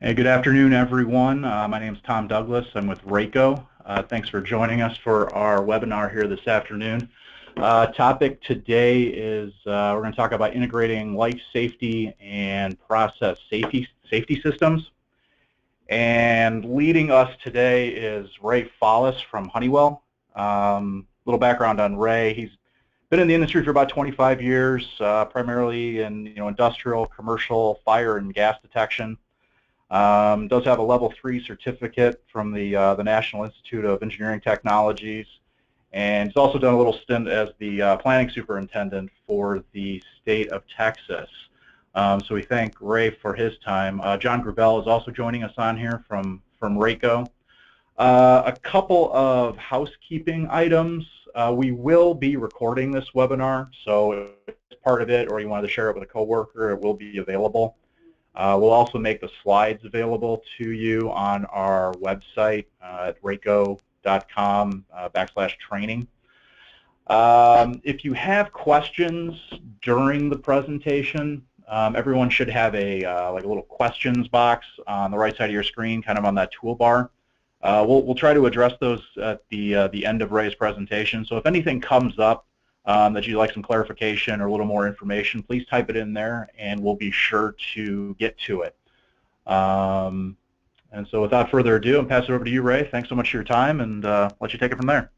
Hey, good afternoon, everyone. My name is Tom Douglas. I'm with RACO. Thanks for joining us for our webinar here this afternoon. Topic today is we're going to talk about integrating life safety and process safety systems. And leading us today is Ray Follis from Honeywell. Little background on Ray. He's been in the industry for about 25 years, primarily in industrial, commercial, fire, and gas detection. Does have a level 3 certificate from the National Institute of Engineering Technologies, and he's also done a little stint as the planning superintendent for the state of Texas. So we thank Ray for his time. John Grubel is also joining us on here from RACO. A couple of housekeeping items. We will be recording this webinar, so if it's part of it or you wanted to share it with a coworker, it will be available. We'll also make the slides available to you on our website at raco.com/training. If you have questions during the presentation, everyone should have a like a little questions box on the right side of your screen, kind of on that toolbar. We'll try to address those at the end of Ray's presentation. So if anything comes up that you'd like some clarification or a little more information, please type it in there and we'll be sure to get to it. And so without further ado, I'll pass it over to you, Ray. Thanks so much for your time, and let you take it from there.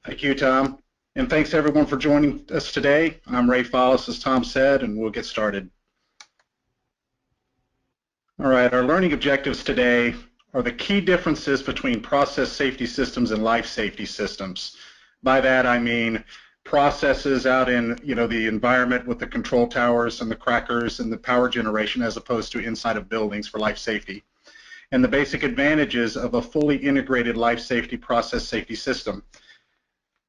Thank you, Tom. And thanks everyone for joining us today. I'm Ray Follis, as Tom said, and we'll get started. All right, our learning objectives today are the key differences between process safety systems and life safety systems. By that I mean processes out in the environment with the control towers and the crackers and the power generation, as opposed to inside of buildings for life safety, and the basic advantages of a fully integrated life safety process safety system.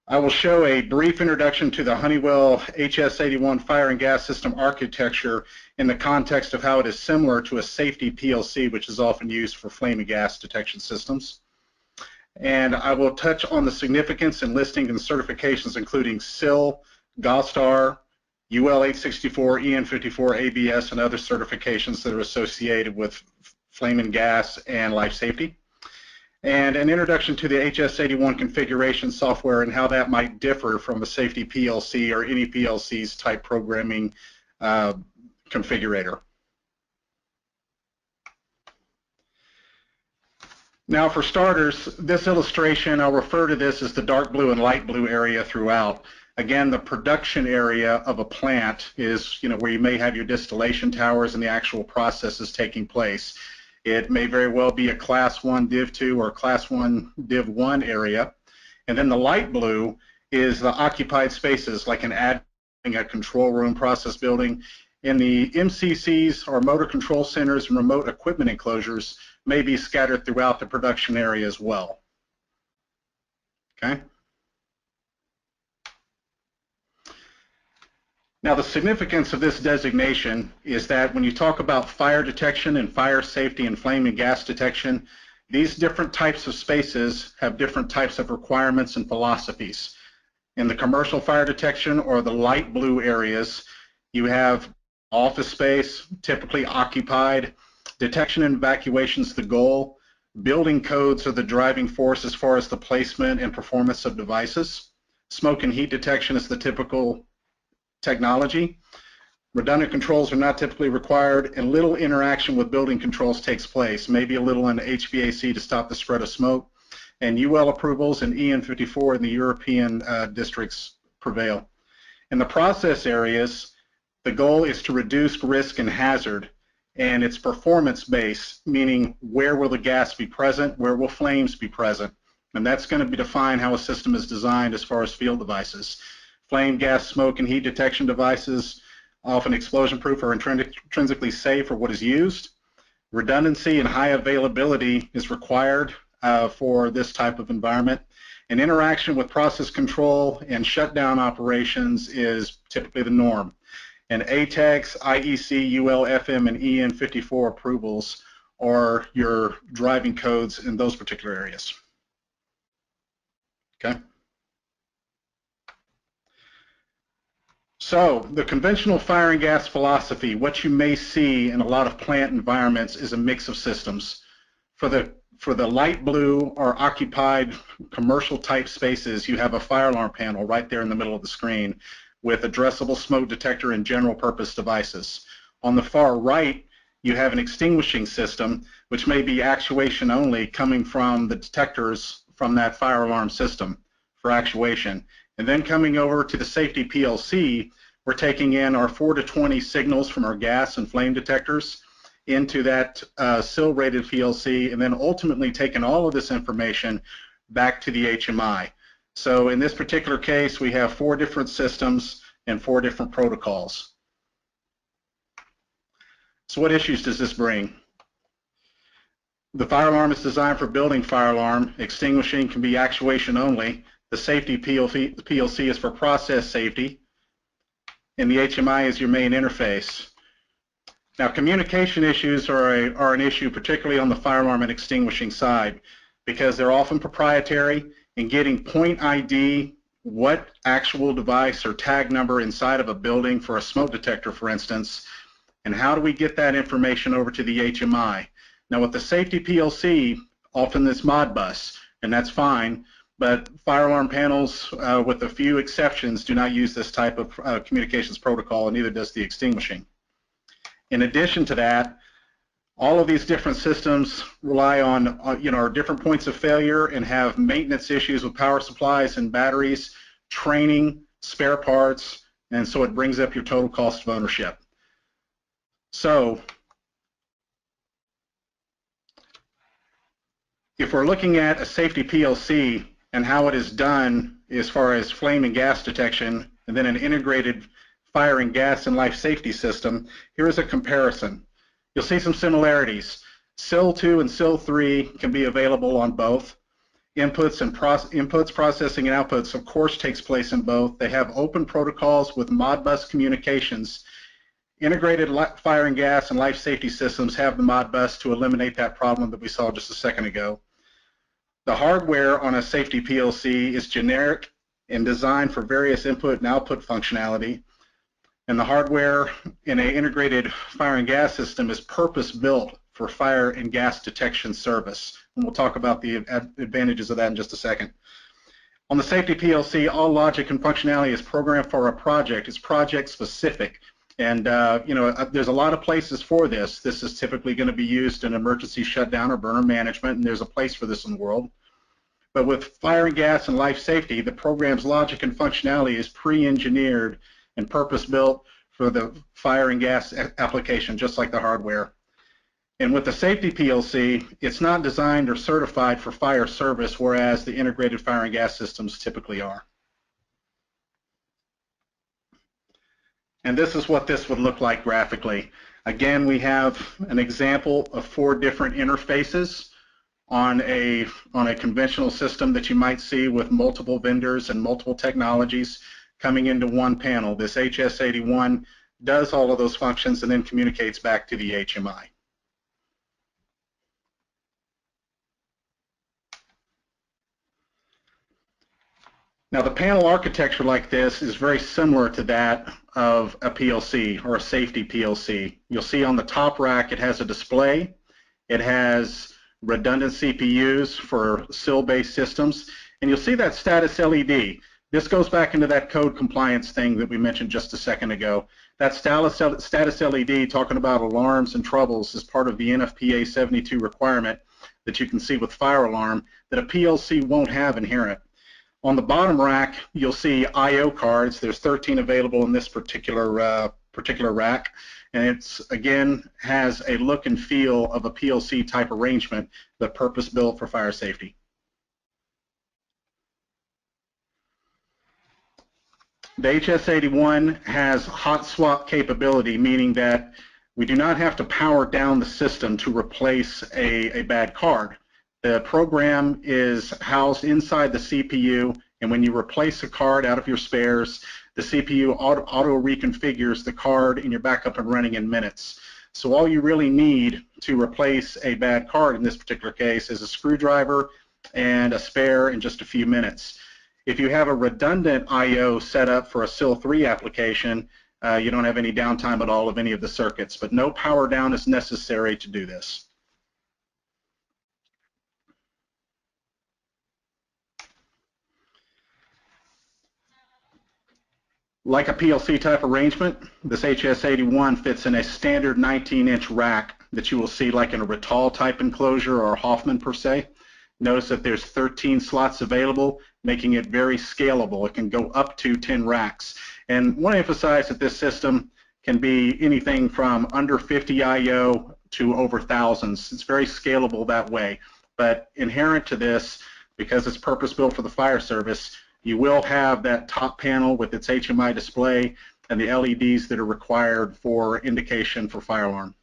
I will show a brief introduction to the Honeywell HS81 fire and gas system architecture in the context of how it is similar to a safety PLC, which is often used for flame and gas detection systems. And I will touch on the significance and listing and certifications, including SIL, GOST, UL 864, EN54, ABS, and other certifications that are associated with flame and gas and life safety. And an introduction to the HS81 configuration software and how that might differ from a safety PLC or any PLC's type programming configurator. Now, for starters, this illustration, I'll refer to this as the dark blue and light blue area throughout. Again, the production area of a plant is, where you may have your distillation towers and the actual processes taking place. It may very well be a Class 1 Div 2 or Class 1 Div 1 area. And then the light blue is the occupied spaces, like an admin, a control room, process building. In the MCCs, or motor control centers, and remote equipment enclosures may be scattered throughout the production area as well. Okay. Now, the significance of this designation is that when you talk about fire detection and fire safety and flame and gas detection, these different types of spaces have different types of requirements and philosophies. In the commercial fire detection, or the light blue areas, you have office space, typically occupied. Detection and evacuation is the goal. Building codes are the driving force as far as the placement and performance of devices. Smoke and heat detection is the typical technology. Redundant controls are not typically required, and little interaction with building controls takes place, maybe a little in HVAC to stop the spread of smoke, and UL approvals and EN54 in the European districts prevail. In the process areas, the goal is to reduce risk and hazard, and it's performance-based, meaning where will the gas be present, where will flames be present, and that's going to define how a system is designed as far as field devices. Flame, gas, smoke, and heat detection devices, often explosion-proof, are intrinsically safe for what is used. Redundancy and high availability is required for this type of environment, and interaction with process control and shutdown operations is typically the norm. And ATEX, IEC, UL, FM, and EN54 approvals are your driving codes in those particular areas. Okay. So the conventional fire and gas philosophy, what you may see in a lot of plant environments, is a mix of systems. For the light blue or occupied commercial type spaces, you have a fire alarm panel right there in the middle of the screen with addressable smoke detector and general purpose devices. On the far right, you have an extinguishing system, which may be actuation only, coming from the detectors from that fire alarm system for actuation. And then coming over to the safety PLC, we're taking in our 4 to 20 signals from our gas and flame detectors into that SIL rated PLC, and then ultimately taking all of this information back to the HMI. So in this particular case, we have 4 different systems and 4 different protocols. So what issues does this bring? The fire alarm is designed for building fire alarm. Extinguishing can be actuation only. The safety PLC is for process safety, and the HMI is your main interface. Now, communication issues are an issue, particularly on the fire alarm and extinguishing side, because they're often proprietary, and getting point ID, what actual device or tag number inside of a building for a smoke detector, for instance, and how do we get that information over to the HMI? Now, with the safety PLC, often it's Modbus, and that's fine, but fire alarm panels, with a few exceptions, do not use this type of communications protocol, and neither does the extinguishing. In addition to that, all of these different systems rely on our different points of failure and have maintenance issues with power supplies and batteries, training, spare parts, and so it brings up your total cost of ownership. So if we're looking at a safety PLC and how it is done as far as flame and gas detection, and then an integrated fire and gas and life safety system, here is a comparison. You'll see some similarities. SIL 2 and SIL 3 can be available on both. Inputs, processing, and outputs, of course, takes place in both. They have open protocols with Modbus communications. Integrated fire and gas and life safety systems have the Modbus to eliminate that problem that we saw just a second ago. The hardware on a safety PLC is generic and designed for various input and output functionality. And the hardware in an integrated fire and gas system is purpose-built for fire and gas detection service. And we'll talk about the advantages of that in just a second. On the safety PLC, all logic and functionality is programmed for a project. It's project-specific. And there's a lot of places for this. This is typically going to be used in emergency shutdown or burner management, and there's a place for this in the world. But with fire and gas and life safety, the program's logic and functionality is pre-engineered and purpose-built for the fire and gas application, just like the hardware. And with the safety PLC, it's not designed or certified for fire service, whereas the integrated fire and gas systems typically are. And this is what this would look like graphically. Again, we have an example of 4 different interfaces on a conventional system that you might see with multiple vendors and multiple technologies coming into one panel. This HS81 does all of those functions and then communicates back to the HMI. Now, the panel architecture like this is very similar to that of a PLC or a safety PLC. You'll see on the top rack it has a display. It has redundant CPUs for SIL-based systems, and you'll see that status LED. This goes back into that code compliance thing that we mentioned just a second ago. That status LED, talking about alarms and troubles, is part of the NFPA 72 requirement that you can see with fire alarm that a PLC won't have inherent. On the bottom rack, you'll see I/O cards. There's 13 available in this particular rack, and it's again has a look and feel of a PLC type arrangement, but purpose-built for fire safety. The HS81 has hot swap capability, meaning that we do not have to power down the system to replace a bad card. The program is housed inside the CPU, and when you replace a card out of your spares, the CPU auto reconfigures the card and you're back up and running in minutes. So all you really need to replace a bad card in this particular case is a screwdriver and a spare in just a few minutes. If you have a redundant I/O set up for a SIL3 application, you don't have any downtime at all of any of the circuits, but no power down is necessary to do this. Like a PLC type arrangement, this HS81 fits in a standard 19-inch rack that you will see like in a Rittal type enclosure or a Hoffman per se. Notice that there's 13 slots available, making it very scalable. It can go up to 10 racks. And I want to emphasize that this system can be anything from under 50 I/O to over thousands. It's very scalable that way. But inherent to this, because it's purpose-built for the fire service, you will have that top panel with its HMI display and the LEDs that are required for indication for fire alarm.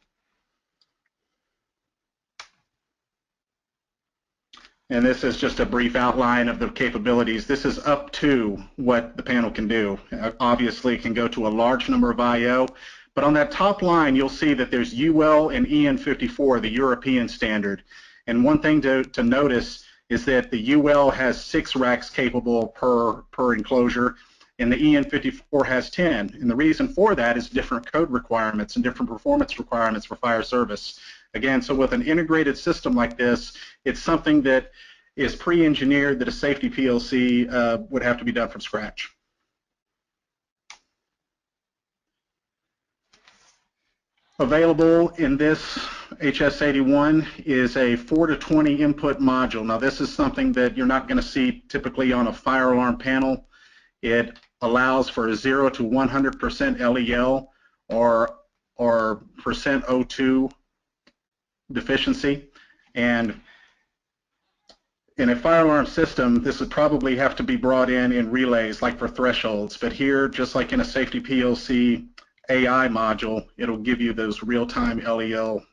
And this is just a brief outline of the capabilities. This is up to what the panel can do. Obviously, it can go to a large number of I/O, but on that top line, you'll see that there's UL and EN54, the European standard. And one thing to notice is that the UL has 6 racks capable per enclosure, and the EN54 has 10. And the reason for that is different code requirements and different performance requirements for fire service. Again, so with an integrated system like this, it's something that is pre-engineered that a safety PLC would have to be done from scratch. Available in this HS81 is a 4 to 20 input module. Now this is something that you're not going to see typically on a fire alarm panel. It allows for a 0 to 100% LEL or percent O2 deficiency. And in a fire alarm system, this would probably have to be brought in relays like for thresholds. But here, just like in a safety PLC AI module, it'll give you those real-time LEL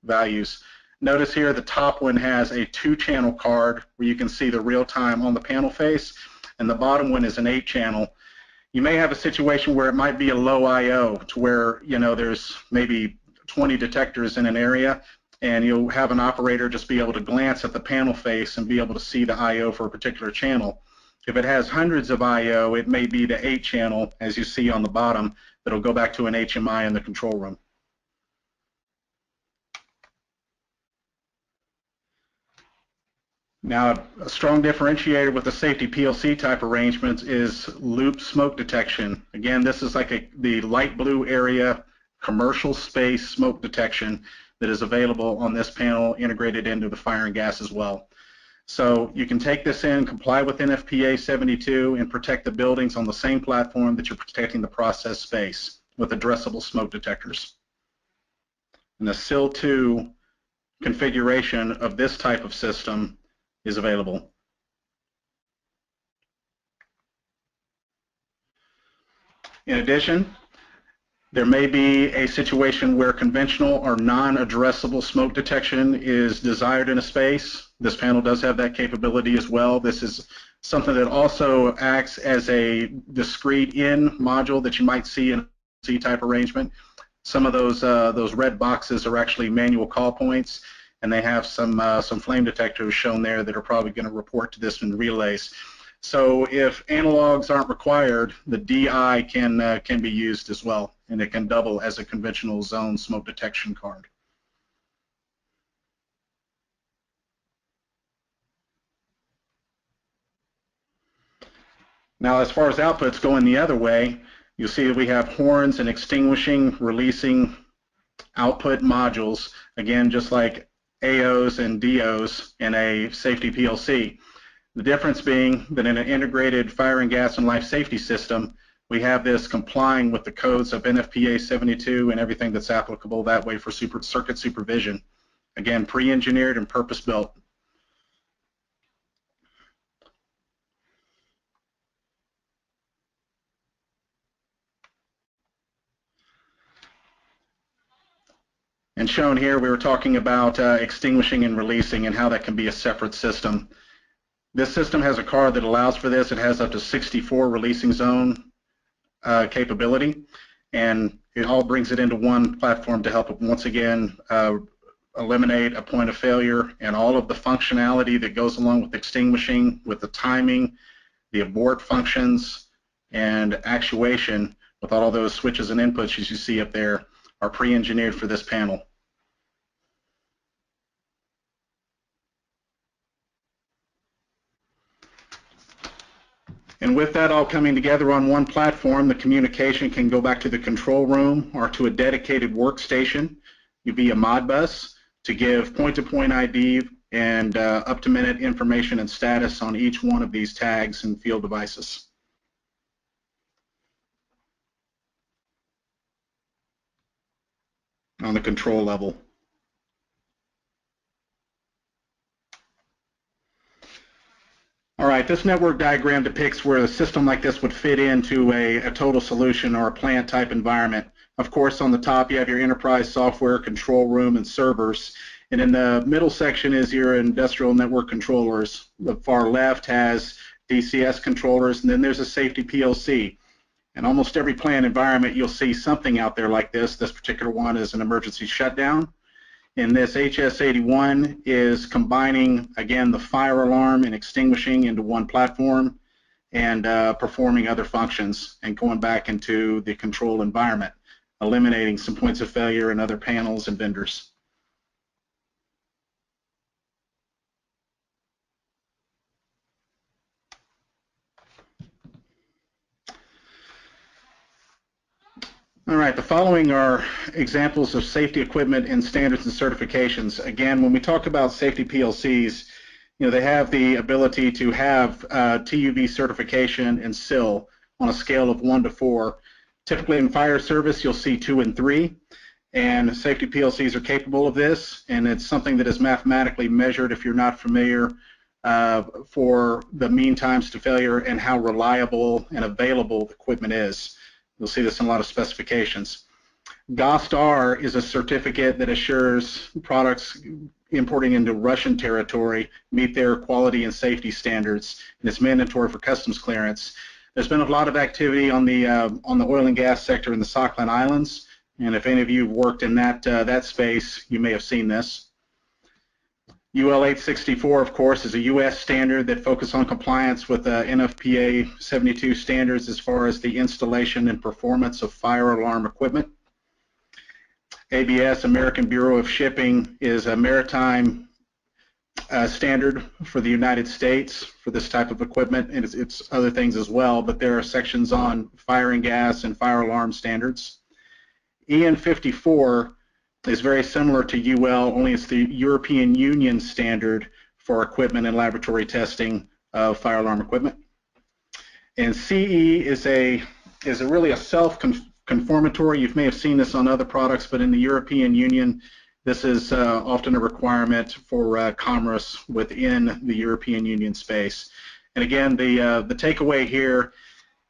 values. Notice here the top one has a 2-channel card where you can see the real-time on the panel face, and the bottom one is an 8-channel. You may have a situation where it might be a low I/O to where, you know, there's maybe 20 detectors in an area, and you'll have an operator just be able to glance at the panel face and be able to see the I/O for a particular channel. If it has hundreds of I/O, it may be the 8-channel, as you see on the bottom, that'll go back to an HMI in the control room. Now, a strong differentiator with the safety PLC type arrangements is loop smoke detection. Again, this is like the light blue area commercial space smoke detection that is available on this panel, integrated into the fire and gas as well. So you can take this in, comply with NFPA 72, and protect the buildings on the same platform that you're protecting the process space with addressable smoke detectors. And the SIL2 configuration of this type of system is available. In addition, there may be a situation where conventional or non-addressable smoke detection is desired in a space. This panel does have that capability as well. This is something that also acts as a discrete in module that you might see in a C-type arrangement. Some of those red boxes are actually manual call points, and they have some flame detectors shown there that are probably going to report to this in relays. So if analogs aren't required, the DI can be used as well, and it can double as a conventional zone smoke detection card. Now, as far as outputs going the other way, you'll see that we have horns and extinguishing, releasing output modules, again, just like AOs and DOs in a safety PLC. The difference being that in an integrated fire and gas and life safety system, we have this complying with the codes of NFPA 72 and everything that's applicable that way for circuit supervision. Again, pre-engineered and purpose-built. And shown here, we were talking about extinguishing and releasing and how that can be a separate system. This system has a card that allows for this. It has up to 64 releasing zone capability, and it all brings it into one platform to help, once again, eliminate a point of failure, and all of the functionality that goes along with extinguishing, with the timing, the abort functions, and actuation, with all of those switches and inputs as you see up there, are pre-engineered for this panel. And with that all coming together on one platform, the communication can go back to the control room or to a dedicated workstation via Modbus to give point-to-point ID and up-to-minute information and status on each one of these tags and field devices. On the control level. All right, this network diagram depicts where a system like this would fit into a total solution or a plant type environment. Of course, on the top you have your enterprise software, control room, and servers. And in the middle section is your industrial network controllers. The far left has DCS controllers, and then there's a safety PLC. In almost every plant environment, you'll see something out there like this. This particular one is an emergency shutdown. And this HS81 is combining, again, the fire alarm and extinguishing into one platform and performing other functions and going back into the control environment, eliminating some points of failure in other panels and vendors. All right, the following are examples of safety equipment and standards and certifications. Again, when we talk about safety PLCs, they have the ability to have TÜV certification and SIL on a scale of 1 to 4. Typically in fire service, you'll see 2 and 3, and safety PLCs are capable of this, and it's something that is mathematically measured, if you're not familiar, for the mean times to failure and how reliable and available the equipment is. You'll see this in a lot of specifications. GOST-R is a certificate that assures products importing into Russian territory meet their quality and safety standards, and it's mandatory for customs clearance. There's been a lot of activity on the oil and gas sector in the Sakhalin Islands, and if any of you have worked in that space, you may have seen this. UL 864, of course, is a U.S. standard that focuses on compliance with NFPA 72 standards as far as the installation and performance of fire alarm equipment. ABS, American Bureau of Shipping, is a maritime standard for the United States for this type of equipment, and it's other things as well, but there are sections on fire and gas and fire alarm standards. EN 54 is very similar to UL, only it's the European Union standard for equipment and laboratory testing of fire alarm equipment. And CE is really a self-conformatory. You may have seen this on other products, but in the European Union, this is often a requirement for commerce within the European Union space. And again, the takeaway here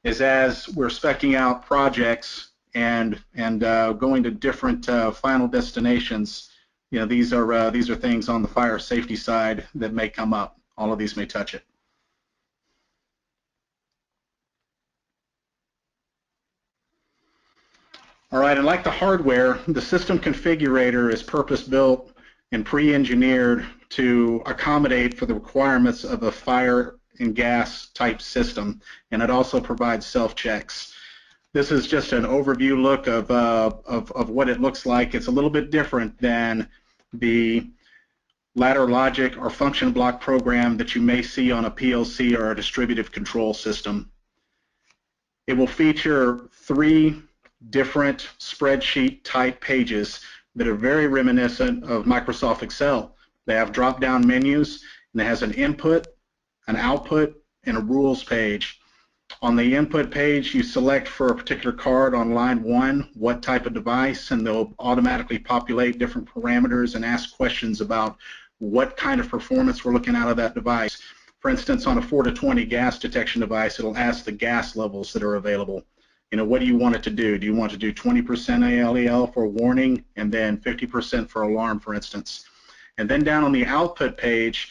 is as we're speccing out projects and going to different final destinations, these are things on the fire safety side that may come up. All of these may touch it. All right, and like the hardware, the system configurator is purpose-built and pre-engineered to accommodate for the requirements of a fire and gas type system, and it also provides self-checks. This is just an overview look of what it looks like. It's a little bit different than the ladder logic or function block program that you may see on a PLC or a distributed control system. It will feature 3 different spreadsheet type pages that are very reminiscent of Microsoft Excel. They have drop-down menus, and it has an input, an output, and a rules page. On the input page, you select for a particular card on line 1 what type of device, and they'll automatically populate different parameters and ask questions about what kind of performance we're looking out of that device. For instance, on a 4 to 20 gas detection device, it'll ask the gas levels that are available. What do you want it to do? Do you want to do 20% ALEL for warning and then 50% for alarm, for instance? And then down on the output page,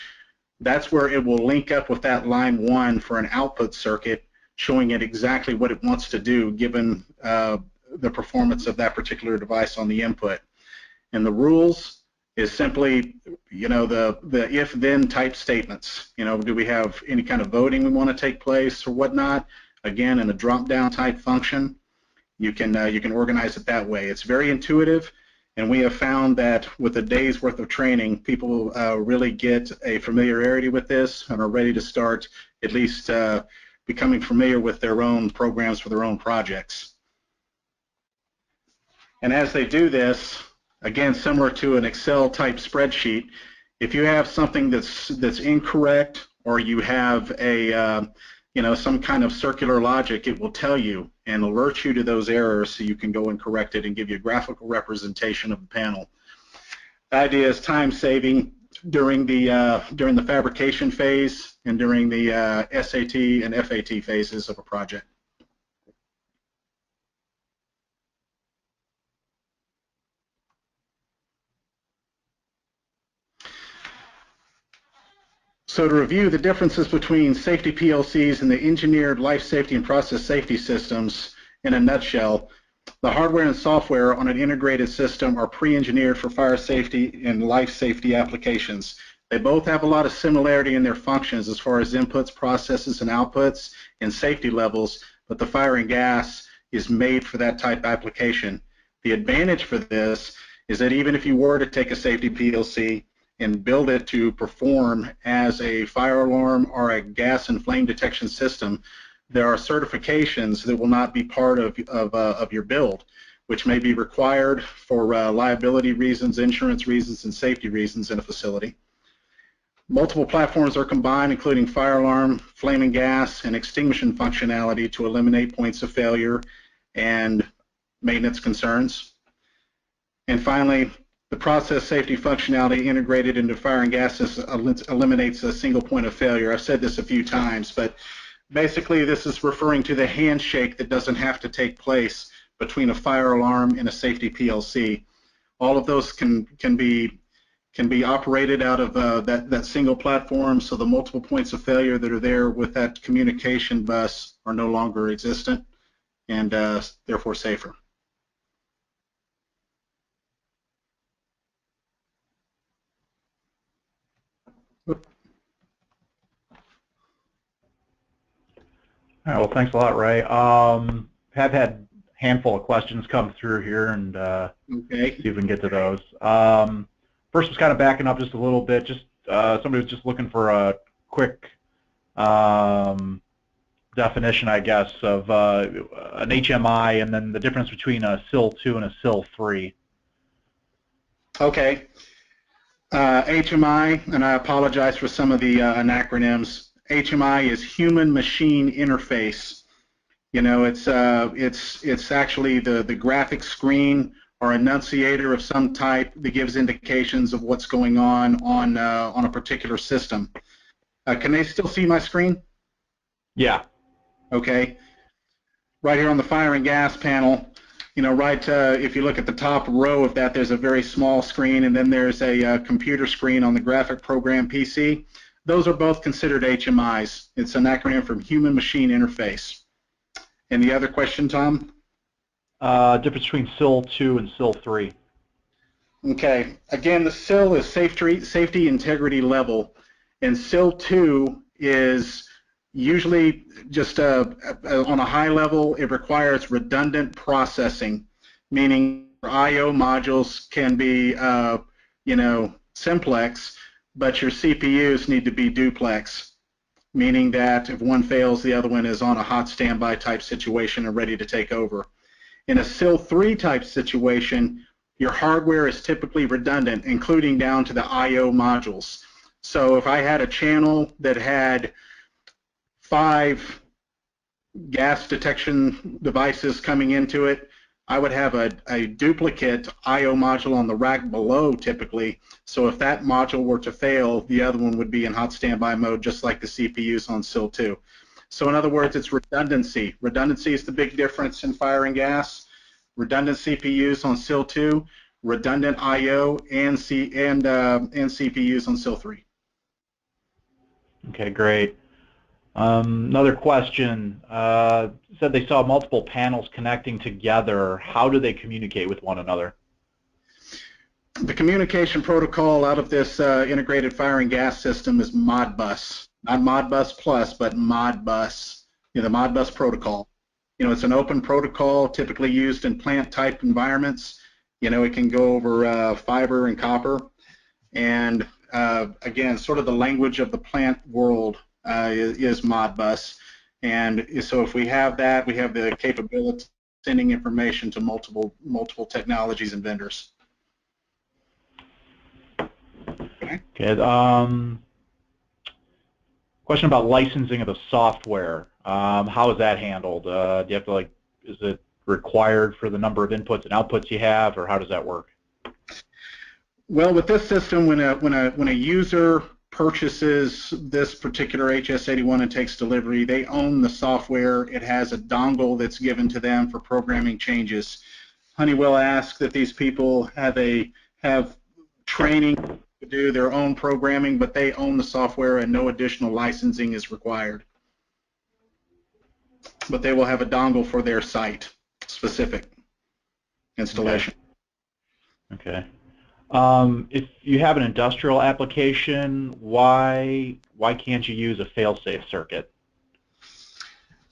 that's where it will link up with that line 1 for an output circuit, showing it exactly what it wants to do given the performance of that particular device on the input. And the rules is simply, the if-then type statements. Do we have any kind of voting we want to take place or whatnot? Again, in a drop-down type function, you can organize it that way. It's very intuitive, and we have found that with a day's worth of training, people really get a familiarity with this and are ready to start at least becoming familiar with their own programs for their own projects. And as they do this, again, similar to an Excel type spreadsheet, if you have something that's incorrect, or you have a some kind of circular logic, it will tell you and alert you to those errors so you can go and correct it and give you a graphical representation of the panel. The idea is time saving during the fabrication phase and during the SAT and FAT phases of a project. So to review the differences between safety PLCs and the engineered life safety and process safety systems in a nutshell, the hardware and software on an integrated system are pre-engineered for fire safety and life safety applications. They both have a lot of similarity in their functions as far as inputs, processes, and outputs and safety levels, but the fire and gas is made for that type of application. The advantage for this is that even if you were to take a safety PLC and build it to perform as a fire alarm or a gas and flame detection system, there are certifications that will not be part of your build, which may be required for liability reasons, insurance reasons, and safety reasons in a facility. Multiple platforms are combined, including fire alarm, flame and gas, and extinguishing functionality to eliminate points of failure and maintenance concerns. And finally, the process safety functionality integrated into fire and gas eliminates a single point of failure. I've said this a few times, but basically this is referring to the handshake that doesn't have to take place between a fire alarm and a safety PLC. All of those can be operated out of that single platform, so the multiple points of failure that are there with that communication bus are no longer existent and therefore safer. All right, well, thanks a lot, Ray. Have had a handful of questions come through here, and okay. See if we can get to those. First was kind of backing up just a little bit. Just somebody was just looking for a quick definition, I guess, of an HMI, and then the difference between a SIL 2 and a SIL 3. Okay. HMI, and I apologize for some of the acronyms. HMI is human-machine interface. It's actually the graphic screen or enunciator of some type that gives indications of what's going on a particular system. Can they still see my screen? Yeah. Okay. Right here on the fire and gas panel, if you look at the top row of that, there's a very small screen, and then there's a computer screen on the graphic program PC. Those are both considered HMIs. It's an acronym from Human Machine Interface. And the other question, Tom? Difference between SIL 2 and SIL 3. Okay. Again, the SIL is safety integrity level, and SIL 2 is usually just on a high level. It requires redundant processing, meaning I/O modules can be, simplex, but your CPUs need to be duplex, meaning that if one fails, the other one is on a hot standby type situation and ready to take over. In a SIL 3 type situation, your hardware is typically redundant, including down to the I/O modules. So if I had a channel that had 5 gas detection devices coming into it, I would have a duplicate I/O module on the rack below typically, so if that module were to fail, the other one would be in hot standby mode, just like the CPUs on SIL 2. So in other words, it's redundancy. Redundancy is the big difference in fire and gas. Redundant CPUs on SIL 2, redundant I/O and CPUs on SIL 3. Okay, great. Another question, said they saw multiple panels connecting together. How do they communicate with one another? The communication protocol out of this integrated fire and gas system is Modbus. Not Modbus Plus, but Modbus, the Modbus protocol. It's an open protocol typically used in plant-type environments. It can go over fiber and copper. And again, sort of the language of the plant world is Modbus. And so if we have that, we have the capability of sending information to multiple technologies and vendors. Okay. Question about licensing of the software. How is that handled? Do you have to is it required for the number of inputs and outputs you have, or how does that work? Well, with this system, when a user purchases this particular HS81 and takes delivery, they own the software. It has a dongle that's given to them for programming changes. Honeywell asks that these people have training to do their own programming, but they own the software and no additional licensing is required. But they will have a dongle for their site specific installation. Okay. If you have an industrial application, why can't you use a fail-safe circuit?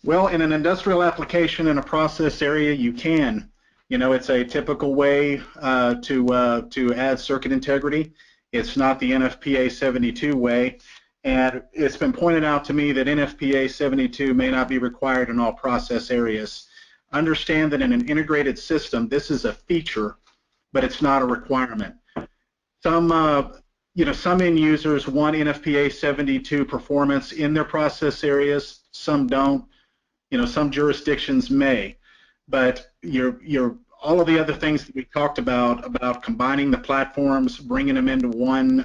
Well, in an industrial application in a process area, you can. It's a typical way to add circuit integrity. It's not the NFPA 72 way, and it's been pointed out to me that NFPA 72 may not be required in all process areas. Understand that in an integrated system, this is a feature, but it's not a requirement. Some end users want NFPA 72 performance in their process areas. Some don't. Some jurisdictions may, but all of the other things that we talked about combining the platforms, bringing them into one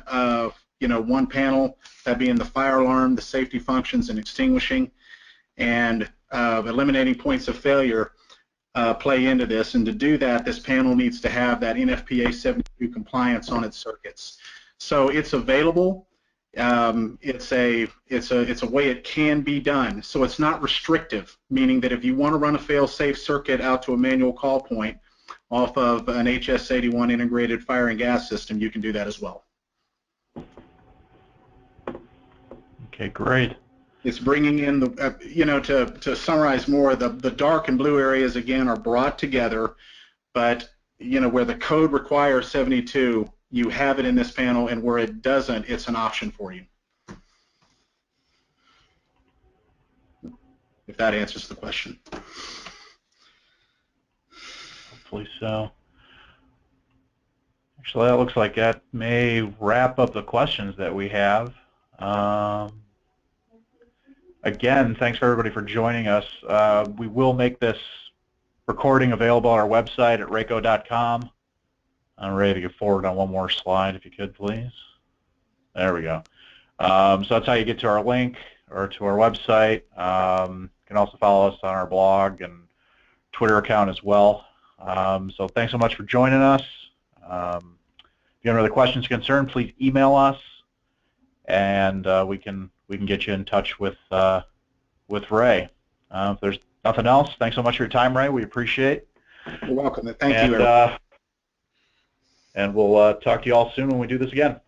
panel, that being the fire alarm, the safety functions, and extinguishing, and eliminating points of failure play into this. And to do that, this panel needs to have that NFPA 72 compliance on its circuits. So it's available. It's a way it can be done. So it's not restrictive, meaning that if you want to run a fail-safe circuit out to a manual call point off of an HS81 integrated fire and gas system, you can do that as well. Okay, great. It's bringing in the, to summarize more, the dark and blue areas again are brought together, but where the code requires 72, you have it in this panel, and where it doesn't, it's an option for you. If that answers the question. Hopefully so. Actually, that looks like that may wrap up the questions that we have. Again, thanks for everybody for joining us. We will make this recording available on our website at raco.com. I'm ready to get forward on one more slide, if you could, please. There we go. So that's how you get to our link or to our website. You can also follow us on our blog and Twitter account as well. So thanks so much for joining us. If you have any other questions or concerns, please email us, and we can get you in touch with Ray. If there's nothing else, thanks so much for your time, Ray. We appreciate it. You're welcome. Thank you, everyone. And we'll talk to you all soon when we do this again.